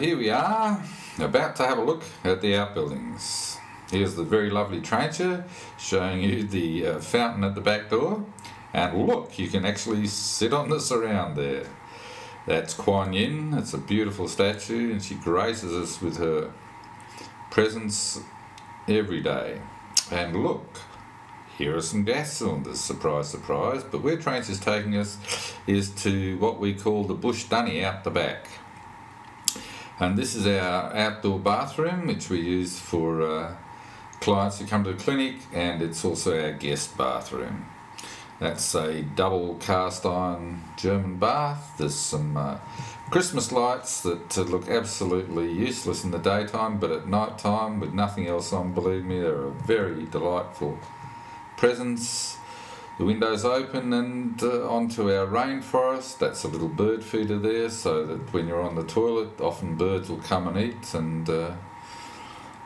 here we are, about to have a look at the outbuildings. Here's the very lovely trencher showing you the fountain at the back door. And look, you can actually sit on the surround there. That's Kuan Yin. It's a beautiful statue and she graces us with her presence every day. And look, here are some gas cylinders, surprise, surprise. But where Trench is taking us is to what we call the bush dunny out the back. And this is our outdoor bathroom, which we use for clients who come to the clinic, and it's also our guest bathroom. That's a double cast iron German bath. There's some Christmas lights that look absolutely useless in the daytime, but at night time, with nothing else on, believe me, they're a very delightful presence. The windows open and onto our rainforest. That's a little bird feeder there, so that when you're on the toilet, often birds will come and eat and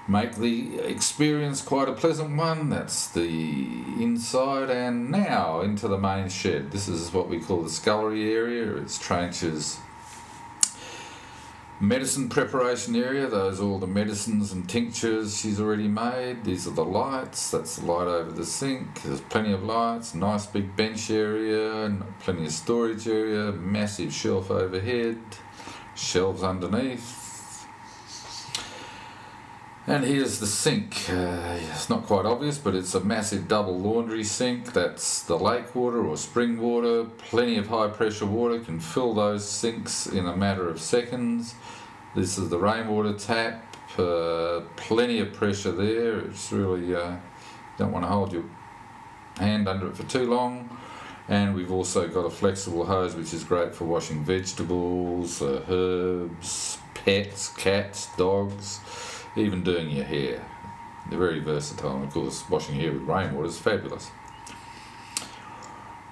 make the experience quite a pleasant one. That's the inside, and now into the main shed. This is what we call the scullery area. It's Trench's medicine preparation area. Those are all the medicines and tinctures she's already made. These are the lights. That's the light over the sink. There's plenty of lights, nice big bench area, and plenty of storage area, massive shelf overhead, shelves underneath. And here's the sink. It's not quite obvious, but it's a massive double laundry sink. That's the lake water or spring water. Plenty of high pressure water can fill those sinks in a matter of seconds. This is the rainwater tap. Plenty of pressure there. It's really, don't want to hold your hand under it for too long. And we've also got a flexible hose, which is great for washing vegetables, herbs, pets, cats, dogs, even doing your hair. They're very versatile, and of course washing hair with rainwater is fabulous.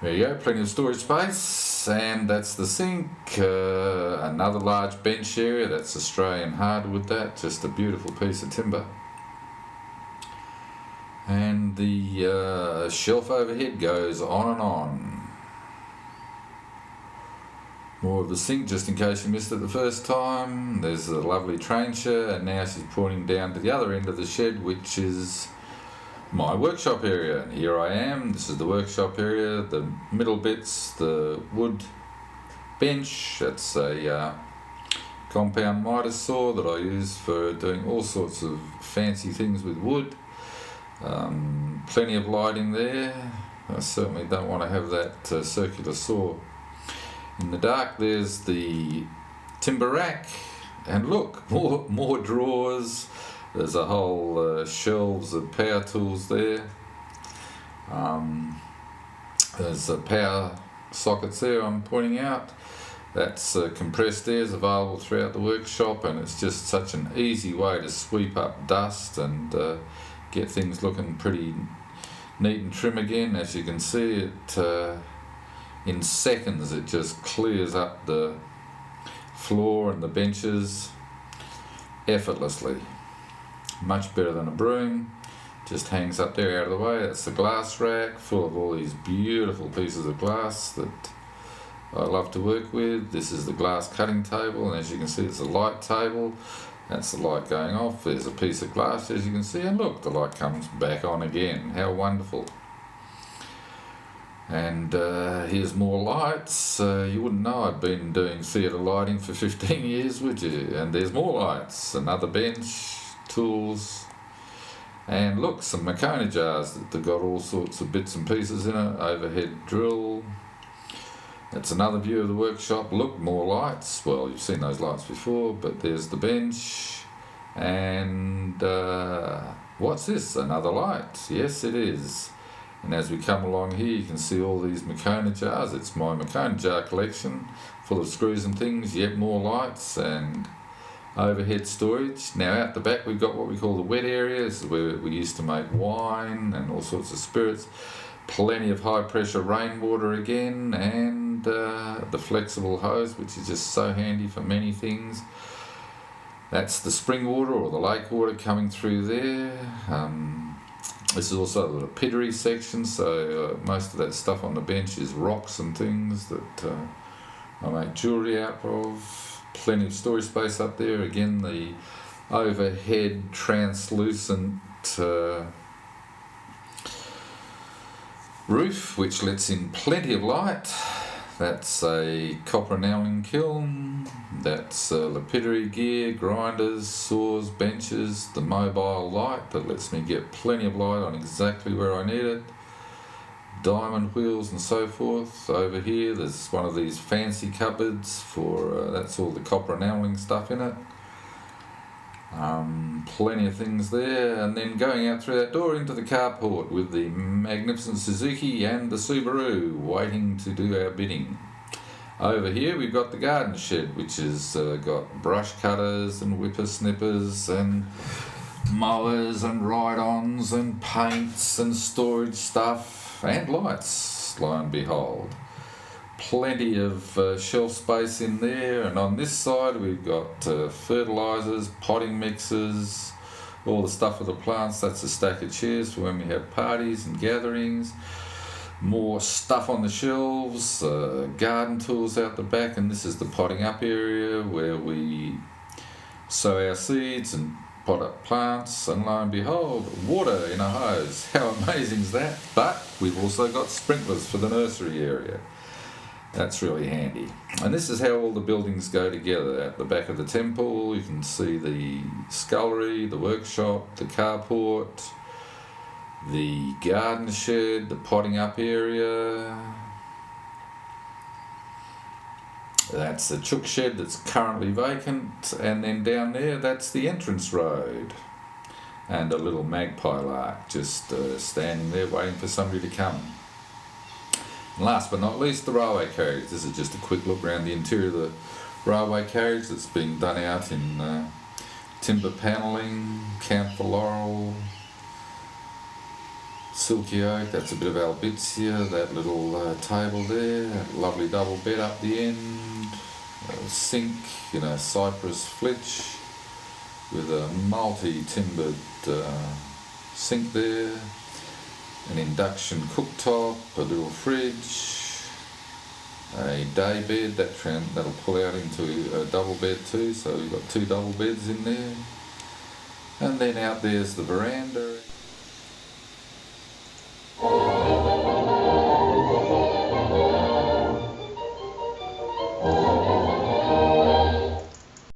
There you go, plenty of storage space, and that's the sink. Another large bench area, that's Australian hardwood, that just a beautiful piece of timber. And the shelf overhead goes on and on. More of the sink, just in case you missed it the first time. There's a lovely trencher, and now she's pointing down to the other end of the shed, which is my workshop area. And here I am. This is the workshop area. The middle bit's the wood bench. That's a compound miter saw that I use for doing all sorts of fancy things with wood. Plenty of lighting there. I certainly don't want to have that circular saw in the dark. There's the timber rack, and look, more drawers. There's a whole shelves of power tools there. There's power sockets there I'm pointing out. That's compressed air is available throughout the workshop, and it's just such an easy way to sweep up dust and get things looking pretty neat and trim again. As you can see, it in seconds it just clears up the floor and the benches effortlessly. Much better than a broom. Just hangs up there out of the way. That's the glass rack full of all these beautiful pieces of glass that I love to work with. This is the glass cutting table, and as you can see, it's a light table. That's the light going off. There's a piece of glass, as you can see, and look, the light comes back on again. How wonderful. And here's more lights. You wouldn't know I'd been doing theatre lighting for 15 years, would you? And there's more lights. Another bench, tools, and look, some Makona jars that got all sorts of bits and pieces in it. Overhead drill. That's another view of the workshop. Look, more lights. Well, you've seen those lights before, but there's the bench. And what's this? Another light. Yes, it is. And as we come along here, you can see all these Makona jars. It's my Makona jar collection, full of screws and things, yet more lights and overhead storage. Now out the back we've got what we call the wet area. This is where we used to make wine and all sorts of spirits. Plenty of high pressure rainwater again, and the flexible hose, which is just so handy for many things. That's the spring water or the lake water coming through there. This is also the pittery section, so most of that stuff on the bench is rocks and things that I make jewellery out of. plenty of storage space up there. Again, the overhead translucent roof, which lets in plenty of light. That's a copper nailing kiln. That's lapidary gear, grinders, saws, benches, the mobile light that lets me get plenty of light on exactly where I need it. Diamond wheels and so forth. Over here there's one of these fancy cupboards for that's all the copper nailing stuff in it. Plenty of things there, and then going out through that door into the carport with the magnificent Suzuki and the Subaru waiting to do our bidding. Over here we've got the garden shed, which has got brush cutters and whippersnippers and mowers and ride-ons and paints and storage stuff and lights, lo and behold. Plenty of shelf space in there, and on this side we've got fertilisers, potting mixes, all the stuff for the plants. That's a stack of chairs for when we have parties and gatherings. More stuff on the shelves, garden tools out the back, and this is the potting up area where we sow our seeds and pot up plants, and lo and behold, water in a hose. How amazing is that? But we've also got sprinklers for the nursery area. That's really handy. And this is how all the buildings go together. At the back of the temple you can see the scullery, the workshop, the carport, the garden shed, the potting up area. That's the chook shed that's currently vacant, and then down there that's the entrance road. And a little magpie lark just standing there waiting for somebody to come. And last but not least, the railway carriage. This is just a quick look around the interior of the railway carriage that's been done out in timber panelling, camphor laurel, silky oak. That's a bit of albizia. That little table there, lovely double bed up the end, a sink in a cypress flitch with a multi-timbered sink there, an induction cooktop, a little fridge, a day bed that'll pull out into a double bed too, so we've got 2 double beds in there. And then out there's the veranda.